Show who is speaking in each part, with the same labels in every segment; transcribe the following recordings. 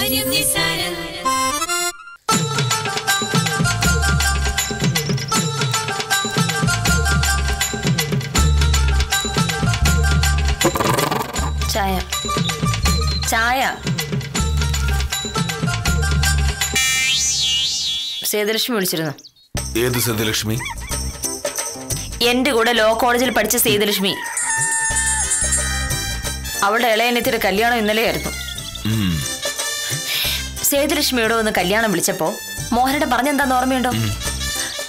Speaker 1: കാര്യം നിസാരം.
Speaker 2: ചായ ചായ. സേതുലക്ഷ്മി വിളിച്ചിരുന്നു.
Speaker 3: ഏത് സേതുലക്ഷ്മി?
Speaker 2: എന്റെ കൂടെ ലോ കോളേജിൽ പഠിച്ച സേതുലക്ഷ്മി. അവളുടെ ഇളയനത്തിയുടെ കല്യാണം ഇന്നലെയായിരുന്നു. സേതുലക്ഷ്മിയോട് ഒന്ന് കല്യാണം വിളിച്ചപ്പോ മോഹനയുടെ പറഞ്ഞെന്താന്ന് ഓർമ്മയുണ്ടോ?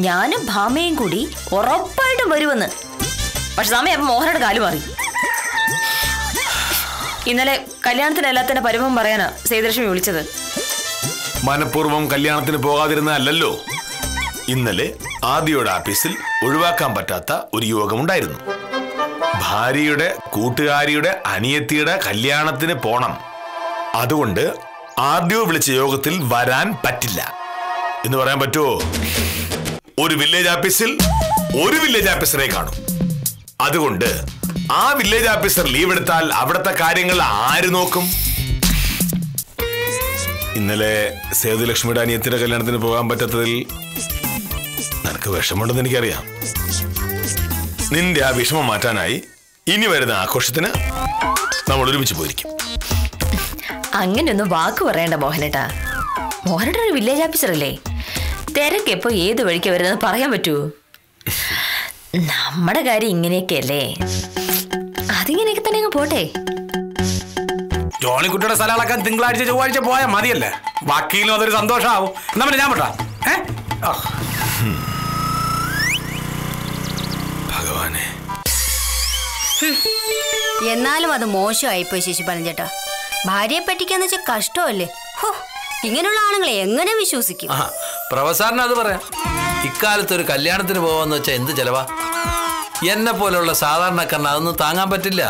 Speaker 2: ഞാനും ഭാമയും കൂടി ഉറപ്പായിട്ടും വരുമെന്ന്. പക്ഷെ സമയം മോഹനയുടെ കാല് മാറി. ഇന്നലെ കല്യാണത്തിന് എല്ലാത്തിന്റെ പരിഭവം പറയാനാ സേതുലക്ഷ്മി വിളിച്ചത്.
Speaker 3: മനഃപൂർവ്വം കല്യാണത്തിന് പോകാതിരുന്നല്ലോ. ഇന്നലെ ആദിയുടെ ആഫീസിൽ ഒഴിവാക്കാൻ പറ്റാത്ത ഒരു യോഗമുണ്ടായിരുന്നു. ഭാര്യയുടെ കൂട്ടുകാരിയുടെ അനിയത്തിയുടെ കല്യാണത്തിന് പോണം. അതുകൊണ്ട് ആദ്യം വിളിച്ച യോഗത്തിൽ വരാൻ പറ്റില്ല എന്ന് പറയാൻ പറ്റുമോ? ഒരു വില്ലേജ് ആഫീസിൽ ഒരു വില്ലേജ് ഓഫീസറെ കാണും. അതുകൊണ്ട് ആ വില്ലേജ് ഓഫീസർ ലീവ് എടുത്താൽ അവിടുത്തെ കാര്യങ്ങൾ ആര് നോക്കും? ഇന്നലെ സേതുലക്ഷ്മിയുടെ അനിയത്തിയുടെ കല്യാണത്തിന് പോകാൻ പറ്റാത്തതിൽ നിനക്ക് വിഷമമുണ്ടെന്ന് എനിക്കറിയാം. നിന്റെ ആ വിഷമം മാറ്റാനായി ഇനി വരുന്ന ആഘോഷത്തിന് നമ്മൾ ഒരുമിച്ച് പോയിരിക്കും.
Speaker 2: അങ്ങനെയൊന്നും വാക്ക് പറയണ്ട മോഹനേട്ടാ. മോഹനേട്ട ഒരു വില്ലേജ് ഓഫീസർ അല്ലേ? തിരക്കെപ്പോ ഏത് വഴിക്ക് വരുന്നത് പറയാൻ പറ്റുമോ? നമ്മുടെ കാര്യം ഇങ്ങനെയൊക്കെയല്ലേ, അതിങ്ങനെയൊക്കെ തന്നെ അങ്ങ് പോട്ടെ.
Speaker 4: ജോണിക്കുട്ടിയുടെ സ്ഥലങ്ങളൊക്കെ തിങ്കളാഴ്ച ചൊവ്വാഴ്ച പോയാൽ മതിയല്ലേ? വക്കീലും അതൊരു സന്തോഷമാവും. നമ്മൾ ഞാൻ പറ്റാ
Speaker 3: ഭഗവാനെ.
Speaker 5: എന്നാലും അത് മോശമായിപ്പോയി ശശിപാലൻ ചേട്ടാ. ഭാര്യയെ പറ്റിക്കാന്ന് വെച്ചാൽ കഷ്ടമല്ലേ? ഇങ്ങനെയുള്ള ആണുങ്ങളെ എങ്ങനെ വിശ്വസിക്കും?
Speaker 6: പ്രൊഫസറിന് അത് പറയാം. ഇക്കാലത്ത് ഒരു കല്യാണത്തിന് പോവാന്ന് വെച്ചാൽ എന്ത് ചെലവാ? എന്നെ പോലുള്ള സാധാരണക്കാരന് അതൊന്നും താങ്ങാൻ പറ്റില്ല.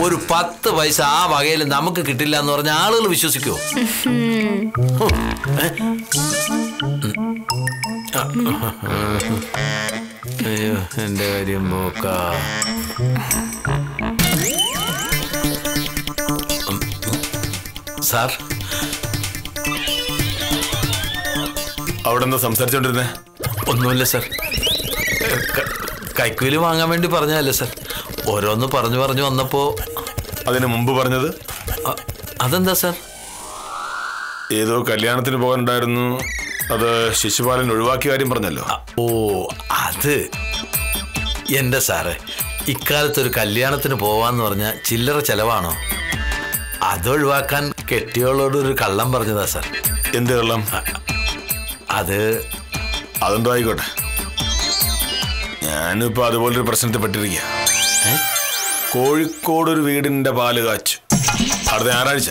Speaker 6: ഒരു 10 പൈസ ആ വകയിൽ നമുക്ക് കിട്ടില്ല എന്ന് പറഞ്ഞ ആളുകൾ വിശ്വസിക്കുമോ? അയ്യോ എന്റെ കാര്യം നോക്ക. സാർ
Speaker 3: അവിടെ എന്താ സംസാരിച്ചോണ്ടിരുന്നേ?
Speaker 6: ഒന്നുമില്ല സാർ, കൈക്കൂലി വാങ്ങാൻ വേണ്ടി പറഞ്ഞതല്ലേ സാർ. ഓരോന്ന് പറഞ്ഞു പറഞ്ഞു വന്നപ്പോ.
Speaker 3: അതിന് മുമ്പ് പറഞ്ഞത്?
Speaker 6: അതെന്താ സാർ?
Speaker 3: ഏതോ കല്യാണത്തിന് പോകാനുണ്ടായിരുന്നു, അത് ശിശുപാലൻ ഒഴിവാക്കിയ കാര്യം പറഞ്ഞല്ലോ.
Speaker 6: ഓ അത് എന്റെ സാറ്, ഇക്കാലത്ത് ഒരു കല്യാണത്തിന് പോവാന്ന് പറഞ്ഞാൽ ചില്ലറ ചെലവാണോ? അതൊഴിവാക്കാൻ കെട്ടിയോളോട് ഒരു കള്ളം പറഞ്ഞതാ സാർ.
Speaker 3: എന്ത് കള്ളം? അതെന്തോ ആയിക്കോട്ടെ. ഞാനിപ്പോ അതുപോലൊരു പ്രശ്നത്തിൽ പെട്ടിരിക്കുക. കോഴിക്കോട് ഒരു വീടിന്റെ പാല് കാച്ചു അടുത്ത ഞായറാഴ്ച.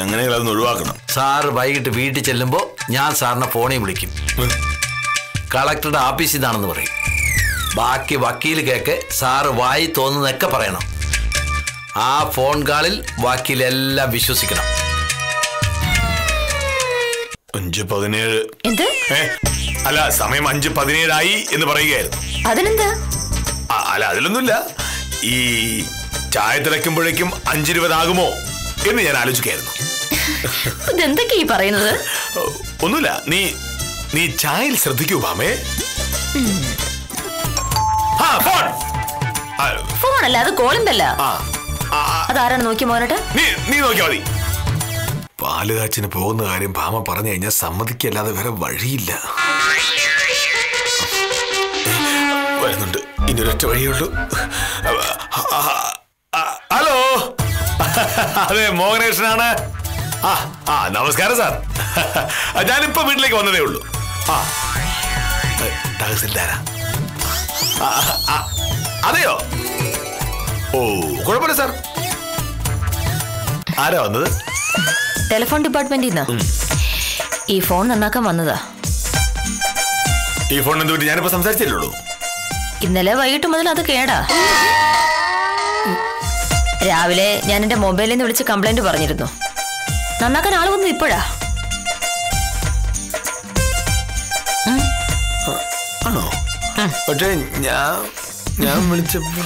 Speaker 3: എങ്ങനെയെങ്കിലും അതൊന്ന് ഒഴിവാക്കണം.
Speaker 6: സാറ് വൈകിട്ട് വീട്ടിൽ ചെല്ലുമ്പോ ഞാൻ സാറിനെ ഫോണിൽ വിളിക്കും. കളക്ടറുടെ ഓഫീസിൽ നിന്നാണെന്ന് പറയും. ബാക്കി വക്കീൽ കേക്ക് സാറ് വായി തോന്നുന്നതൊക്കെ പറയണം. ആ ഫോൺ കാളിൽ വക്കീലെല്ലാം വിശ്വസിക്കണം.
Speaker 3: 5:17. അല്ല, സമയം 5:17 എന്ന് പറയുകയായിരുന്നു.
Speaker 2: അതിനെന്താ?
Speaker 3: അല്ല, അതിലൊന്നുമില്ല. ഈ ചായ തിളയ്ക്കുമ്പോഴേക്കും 5:20 ആകുമോ എന്ന് ഞാൻ ആലോചിക്കായിരുന്നു.
Speaker 2: ഇതെന്തൊക്കെ ഈ പറയുന്നത്?
Speaker 3: ഒന്നുമില്ല, നീ ചായയിൽ ശ്രദ്ധിക്കൂ ഭാമേ.
Speaker 2: ഫോണല്ല, അത് കോളിംബല്ല. അതാരാണ് നോക്കി മോനട്ടെ?
Speaker 3: നീ നോക്കിയാ മതി. പാലുകാച്ചിന് പോകുന്ന കാര്യം ഭാമ പറഞ്ഞു കഴിഞ്ഞാൽ സമ്മതിക്കല്ലാതെ വേറെ വഴിയില്ല. വരുന്നുണ്ട്, ഇനി ഒരൊറ്റ വഴിയുള്ളൂ. ഹലോ, അതെ മോഹനേഷനാണ്. നമസ്കാരം സാർ. ഞാനിപ്പോ വീട്ടിലേക്ക് വന്നതേ ഉള്ളൂ. തഹസിൽദാരാ? അതെയോ? ഓ കുഴപ്പമില്ല സാർ. ആരാ വന്നത്?
Speaker 2: ടെലിഫോൺ ഡിപ്പാർട്ട്മെന്റിൽ നിന്ന്. ഈ ഫോൺ നന്നാക്കാൻ വന്നതാ.
Speaker 3: ഈ ഫോൺ എന്ത് പറ്റി? ഞാനിപ്പോ സംസാരിച്ചില്ലുള്ളൂ.
Speaker 2: ഇന്നലെ വൈകിട്ട് മുതൽ അത് കേടാ. രാവിലെ ഞാൻ എന്റെ മൊബൈലിൽ നിന്ന് വിളിച്ച് കംപ്ലൈന്റ് പറഞ്ഞിരുന്നു. നന്നാക്കാൻ ആള് വന്നു ഇപ്പോഴാ.
Speaker 3: ആണോ? പക്ഷേ ഞാൻ വിളിച്ചപ്പോ